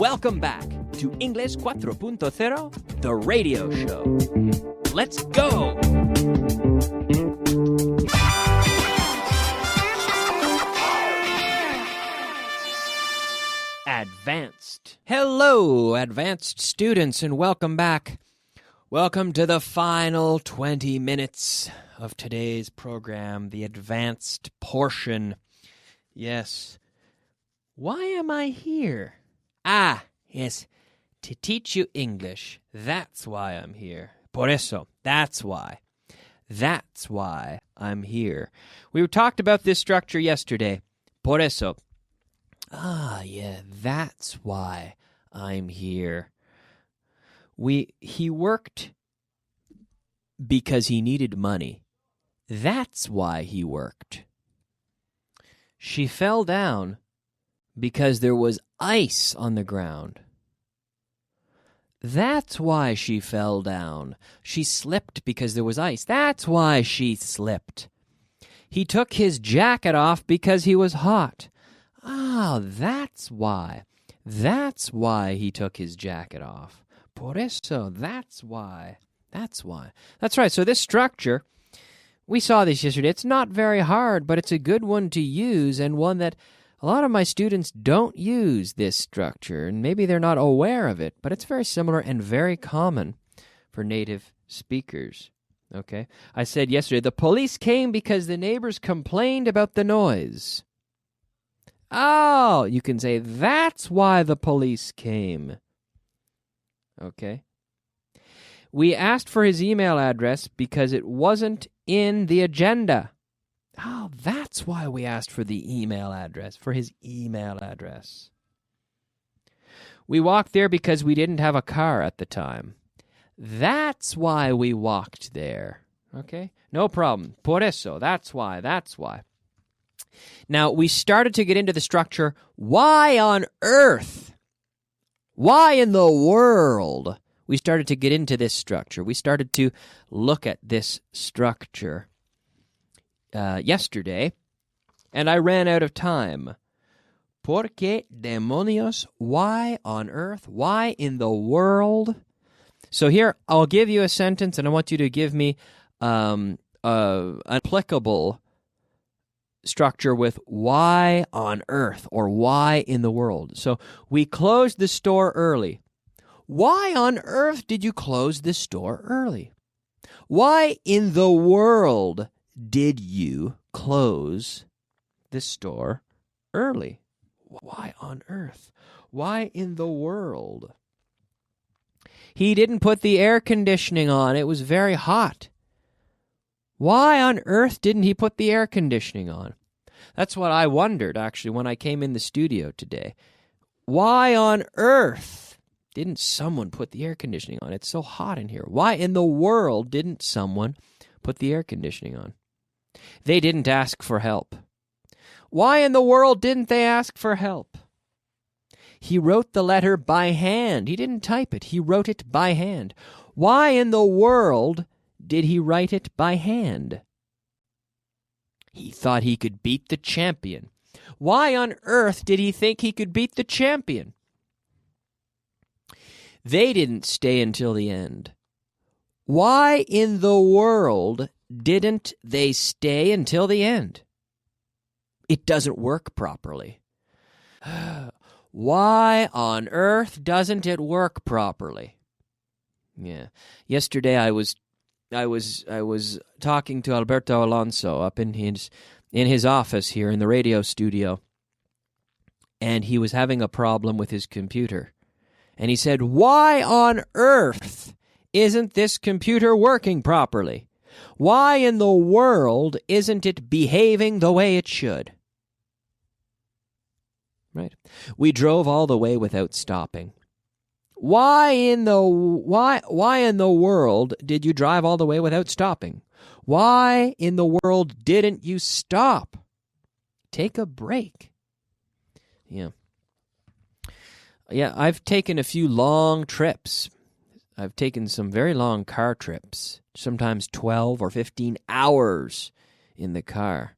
Welcome back to English 4.0, the radio show. Let's go! Advanced. Hello, advanced students, and welcome back. Welcome to the final 20 minutes of today's program, the advanced portion. Yes. Why am I here? Yes, to teach you English. That's why I'm here. Por eso. That's why. That's why I'm here. We talked about this structure yesterday. Por eso. Yeah, that's why I'm here. He worked because he needed money. That's why he worked. She fell down because there was ice on the ground. That's why she fell down. She slipped because there was ice. That's why she slipped. He took his jacket off because he was hot. That's why. That's why he took his jacket off. Por eso, that's why. That's why. That's right, so this structure, we saw this yesterday. It's not very hard, but it's a good one to use and one that a lot of my students don't use this structure, and maybe they're not aware of it, but it's very similar and very common for native speakers. Okay? I said yesterday, the police came because the neighbors complained about the noise. You can say, that's why the police came. Okay? We asked for his email address because it wasn't in the agenda. That's why we asked for the email address, for his email address. We walked there because we didn't have a car at the time. That's why we walked there. Okay? No problem. Por eso. That's why. That's why. Now, we started to get into the structure. Why on earth? Why in the world? We started to get into this structure. We started to look at this structure yesterday, and I ran out of time. ¿Por qué demonios? Why on earth? Why in the world? So here, I'll give you a sentence, and I want you to give me an applicable structure with why on earth or why in the world. So we closed the store early. Why on earth did you close the store early? Why in the world did you close the store early? Why on earth? Why in the world? He didn't put the air conditioning on. It was very hot. Why on earth didn't he put the air conditioning on? That's what I wondered, actually, when I came in the studio today. Why on earth didn't someone put the air conditioning on? It's so hot in here. Why in the world didn't someone put the air conditioning on? They didn't ask for help. Why in the world didn't they ask for help? He wrote the letter by hand. He didn't type it. He wrote it by hand. Why in the world did he write it by hand? He thought he could beat the champion. Why on earth did he think he could beat the champion? They didn't stay until the end. Why in the world didn't they stay until the end? It doesn't work properly. Why on earth doesn't it work properly? Yeah. Yesterday I was talking to Alberto Alonso up in his office here in the radio studio, and he was having a problem with his computer. And he said, "Why on earth isn't this computer working properly? Why in the world isn't it behaving the way it should?" Right? We drove all the way without stopping. Why in the world did you drive all the way without stopping? Why in the world didn't you stop? Take a break. Yeah, I've taken a few long trips. I've taken some very long car trips, sometimes 12 or 15 hours in the car.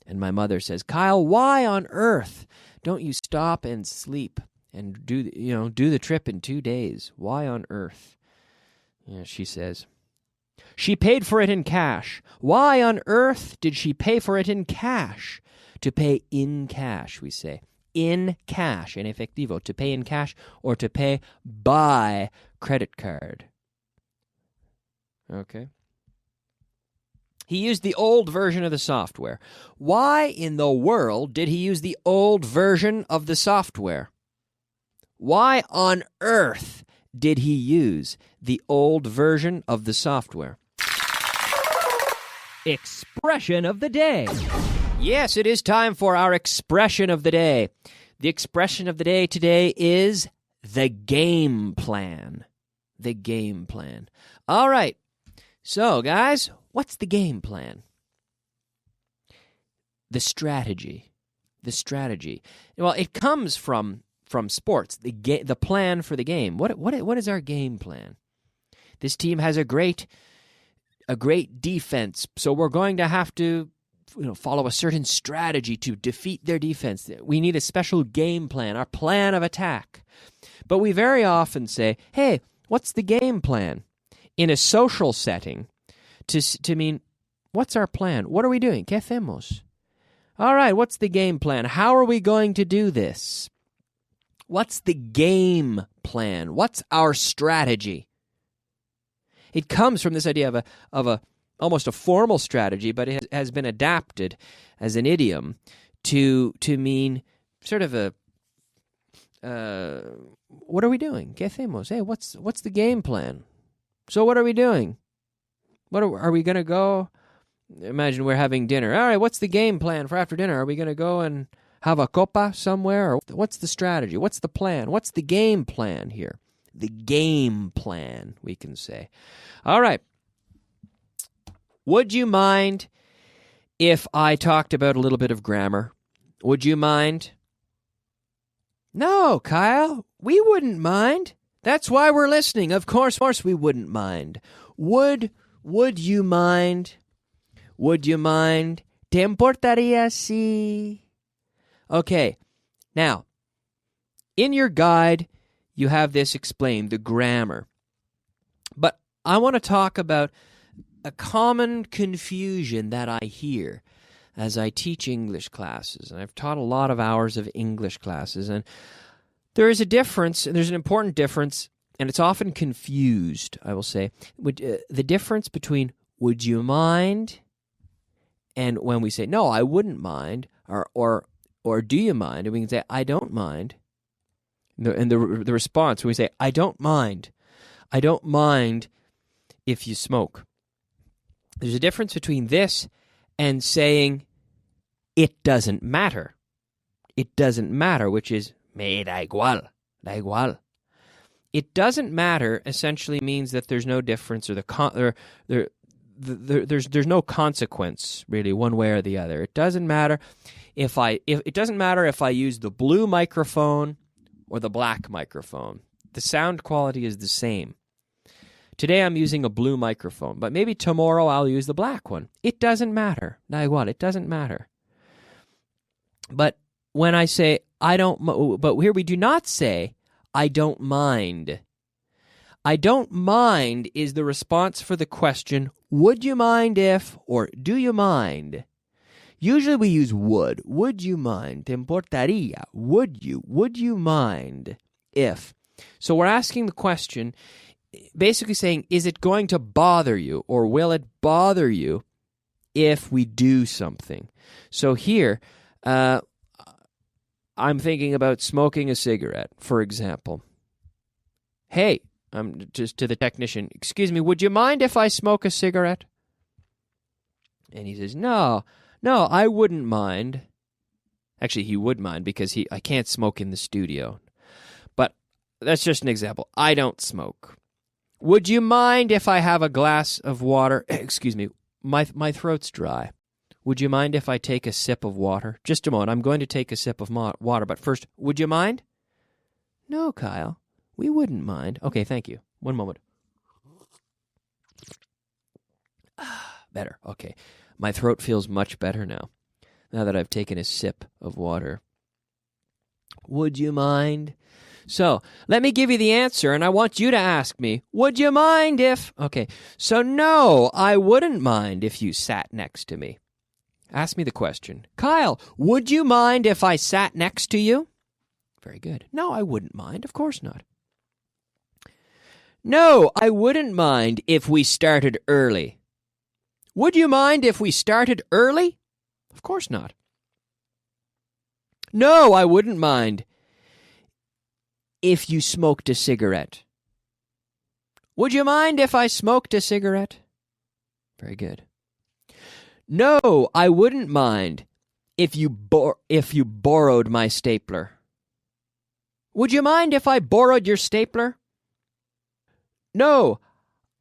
And my mother says, "Kyle, why on earth don't you stop and sleep and do the trip in 2 days. Why on earth? Yeah, she says. She paid for it in cash. Why on earth did she pay for it in cash? To pay in cash, we say. In cash, en efectivo. To pay in cash or to pay by credit card. Okay. He used the old version of the software. Why in the world did he use the old version of the software? Why on earth did he use the old version of the software? Expression of the day. Yes, it is time for our expression of the day. The expression of the day today is the game plan. The game plan. All right. So, guys, what's the game plan? The strategy. The strategy. Well, it comes from sports. The plan for the game. What is our game plan? This team has a great defense, so we're going to have to follow a certain strategy to defeat their defense. We need a special game plan, our plan of attack. But we very often say, "Hey, what's the game plan?" In a social setting, to mean, what's our plan? What are we doing? ¿Qué hacemos? All right, what's the game plan? How are we going to do this? What's the game plan? What's our strategy? It comes from this idea of a almost a formal strategy, but it has been adapted as an idiom to mean sort of a what are we doing? ¿Qué hacemos? Hey, what's the game plan? So what are we doing? What are we going to go? Imagine we're having dinner. All right, what's the game plan for after dinner? Are we going to go and have a copa somewhere? Or what's the strategy? What's the plan? What's the game plan here? The game plan, we can say. All right. Would you mind if I talked about a little bit of grammar? Would you mind? No, Kyle, we wouldn't mind. That's why we're listening. Of course we wouldn't mind. Would you mind? Would you mind? ¿Te importaría si? Okay, now, in your guide, you have this explained, the grammar. But I want to talk about a common confusion that I hear as I teach English classes. And I've taught a lot of hours of English classes, and there is a difference, and there's an important difference, and it's often confused, I will say. The difference between would you mind and when we say, no, I wouldn't mind, or do you mind? And we can say, I don't mind. And the response, when we say, I don't mind if you smoke. There's a difference between this and saying, it doesn't matter. It doesn't matter, which is, me da igual. It doesn't matter essentially means that there's no difference, or there's no consequence really one way or the other. It doesn't matter if I use the blue microphone or the black microphone. The sound quality is the same. Today I'm using a blue microphone, but maybe tomorrow I'll use the black one. It doesn't matter. Da igual, it doesn't matter. But when I say but here we do not say I don't mind. I don't mind is the response for the question, would you mind if, or do you mind? Usually we use would. Would you mind? Te importaría? Would you mind if? So we're asking the question, basically saying, is it going to bother you, or will it bother you if we do something? So here, I'm thinking about smoking a cigarette, for example. Hey, I'm just to the technician, excuse me, would you mind if I smoke a cigarette? And he says, no, I wouldn't mind. Actually, he would mind because I can't smoke in the studio. But that's just an example. I don't smoke. Would you mind if I have a glass of water? Excuse me, my throat's dry. Would you mind if I take a sip of water? Just a moment, I'm going to take a sip of water, but first, would you mind? No, Kyle, we wouldn't mind. Okay, thank you. One moment. Better, okay. My throat feels much better now that I've taken a sip of water. Would you mind? So let me give you the answer, and I want you to ask me, would you mind if... Okay, so no, I wouldn't mind if you sat next to me. Ask me the question. Kyle, would you mind if I sat next to you? Very good. No, I wouldn't mind. Of course not. No, I wouldn't mind if we started early. Would you mind if we started early? Of course not. No, I wouldn't mind if you smoked a cigarette. Would you mind if I smoked a cigarette? Very good. No, I wouldn't mind if you borrowed my stapler. Would you mind if I borrowed your stapler? No,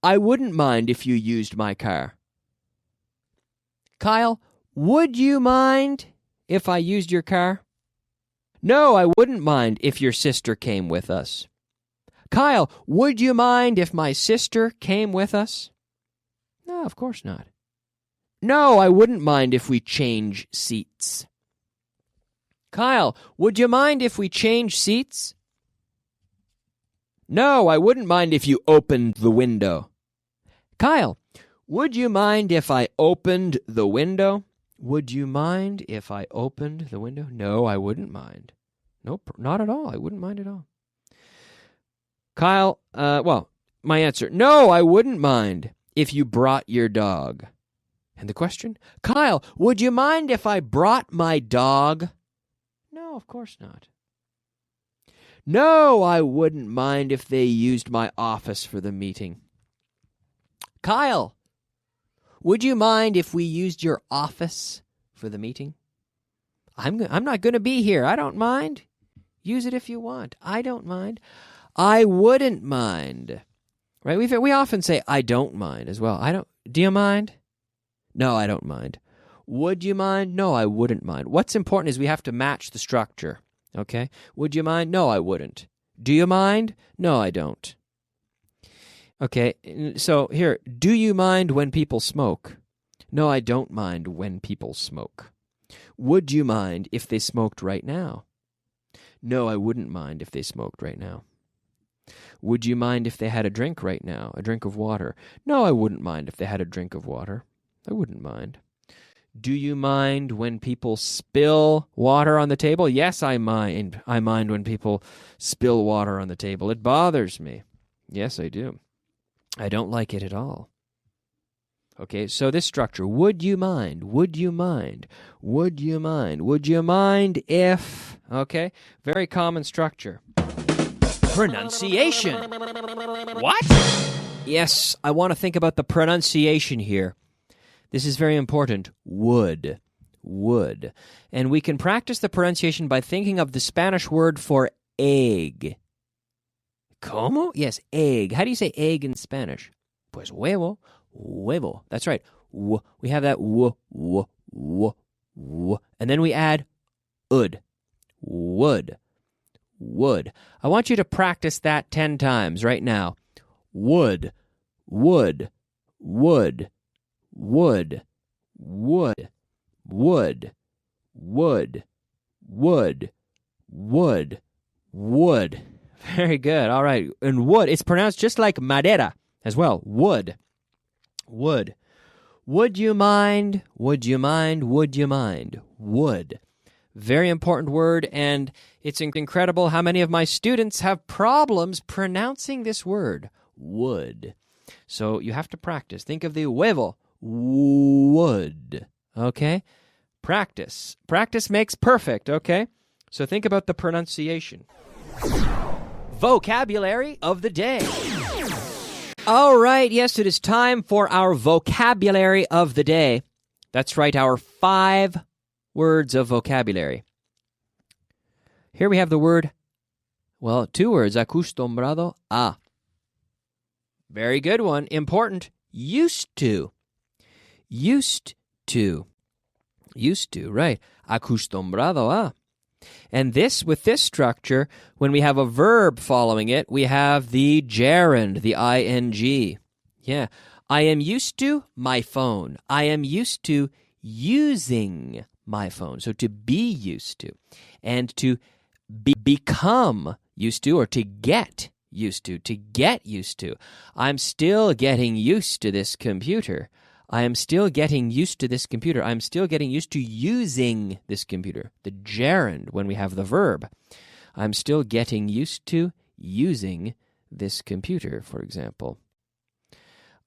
I wouldn't mind if you used my car. Kyle, would you mind if I used your car? No, I wouldn't mind if your sister came with us. Kyle, would you mind if my sister came with us? No, of course not. No, I wouldn't mind if we change seats. Kyle, would you mind if we change seats? No, I wouldn't mind if you opened the window. Kyle, would you mind if I opened the window? Would you mind if I opened the window? No, I wouldn't mind. Nope, not at all. I wouldn't mind at all. Kyle, my answer, no, I wouldn't mind if you brought your dog. And the question? Kyle, would you mind if I brought my dog? No, of course not. No, I wouldn't mind if they used my office for the meeting. Kyle, would you mind if we used your office for the meeting? I'm not going to be here. I don't mind. Use it if you want. I don't mind. I wouldn't mind. Right? We often say I don't mind as well. Do you mind? No, I don't mind. Would you mind? No, I wouldn't mind. What's important is we have to match the structure. Okay? Would you mind? No, I wouldn't. Do you mind? No, I don't. Okay, so here, do you mind when people smoke? No, I don't mind when people smoke. Would you mind if they smoked right now? No, I wouldn't mind if they smoked right now. Would you mind if they had a drink right now, a drink of water? No, I wouldn't mind if they had a drink of water. I wouldn't mind. Do you mind when people spill water on the table? Yes, I mind. I mind when people spill water on the table. It bothers me. Yes, I do. I don't like it at all. Okay, so this structure, would you mind? Would you mind? Would you mind? Would you mind if... Okay, very common structure. Pronunciation. What? Yes, I want to think about the pronunciation here. This is very important. Would. And we can practice the pronunciation by thinking of the Spanish word for egg. ¿Cómo? Yes, egg. How do you say egg in Spanish? Pues huevo. That's right. We have that w. And then we add ud. Would. I want you to practice that 10 times right now. Would. Very good. All right. And wood, it's pronounced just like madera as well. Would. Would you mind? Would. Very important word, and it's incredible how many of my students have problems pronouncing this word. Would. So you have to practice. Think of the huevo. Would. Okay? Practice. Practice makes perfect, okay? So think about the pronunciation. Vocabulary of the day. All right, yes, it is time for our vocabulary of the day. That's right, our 5 words of vocabulary. Here we have the word, 2 words, acostumbrado a. Very good one, important, used to, right, acostumbrado a. And with this structure, when we have a verb following it, we have the gerund, the ing. Yeah, I am used to my phone. I am used to using my phone. So to be used to. And to become used to, or to get used to. To get used to. I'm still getting used to this computer. I am still getting used to this computer. I'm still getting used to using this computer. The gerund when we have the verb. I'm still getting used to using this computer, for example.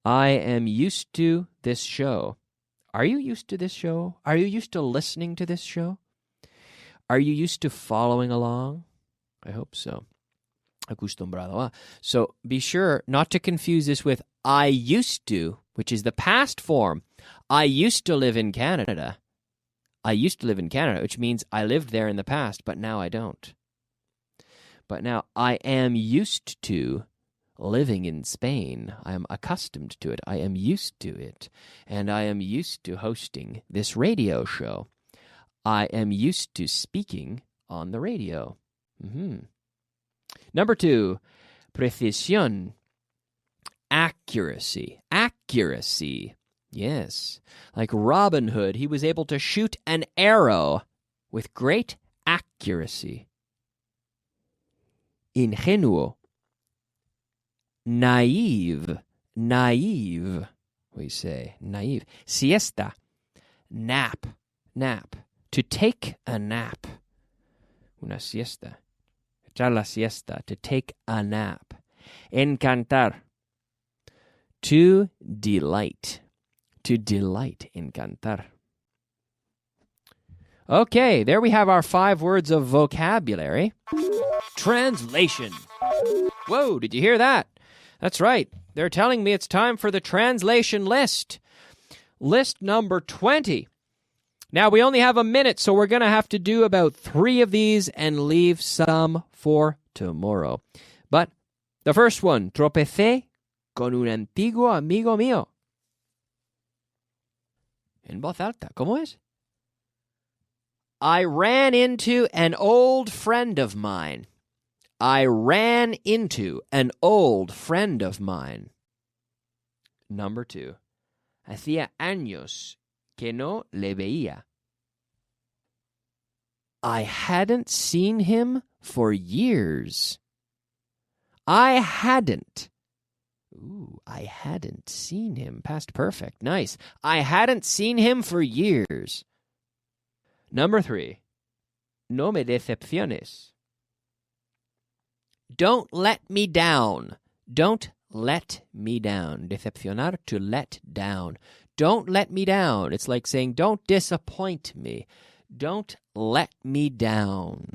I am used to this show. Are you used to this show? Are you used to listening to this show? Are you used to following along? I hope so. Acostumbrado a. So be sure not to confuse this with I used to, which is the past form. I used to live in Canada. I used to live in Canada, which means I lived there in the past, but now I don't. But now I am used to living in Spain. I am accustomed to it. I am used to it. And I am used to hosting this radio show. I am used to speaking on the radio. Number 2, precisión. Accuracy. Accuracy. Yes. Like Robin Hood, he was able to shoot an arrow with great accuracy. Ingenuo. Naive. Naive, we say. Naive. Siesta. Nap. Nap. To take a nap. Una siesta. Echar la siesta. To take a nap. Encantar. To delight. To delight. Encantar. Okay, there we have our 5 words of vocabulary. Translation. Whoa, did you hear that? That's right. They're telling me it's time for the translation list. List number 20. Now, we only have a minute, so we're going to have to do about 3 of these and leave some for tomorrow. But the first one, tropecé con un antiguo amigo mío. En voz alta, ¿cómo es? I ran into an old friend of mine. I ran into an old friend of mine. Number 2. Hacía años que no le veía. I hadn't seen him for years. I hadn't seen him. Past perfect. Nice. I hadn't seen him for years. Number 3. No me decepciones. Don't let me down. Don't let me down. Decepcionar, to let down. Don't let me down. It's like saying, don't disappoint me. Don't let me down.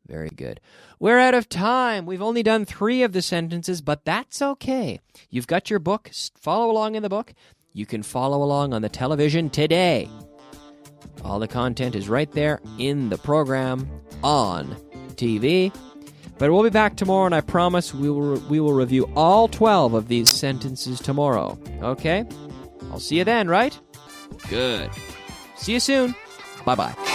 Very good. We're out of time. We've only done 3 of the sentences, but that's okay. You've got your book. Follow along in the book. You can follow along on the television today. All the content is right there in the program on TV. But we'll be back tomorrow, and I promise we will review all 12 of these sentences tomorrow. Okay? I'll see you then, right? Good. See you soon. Bye-bye.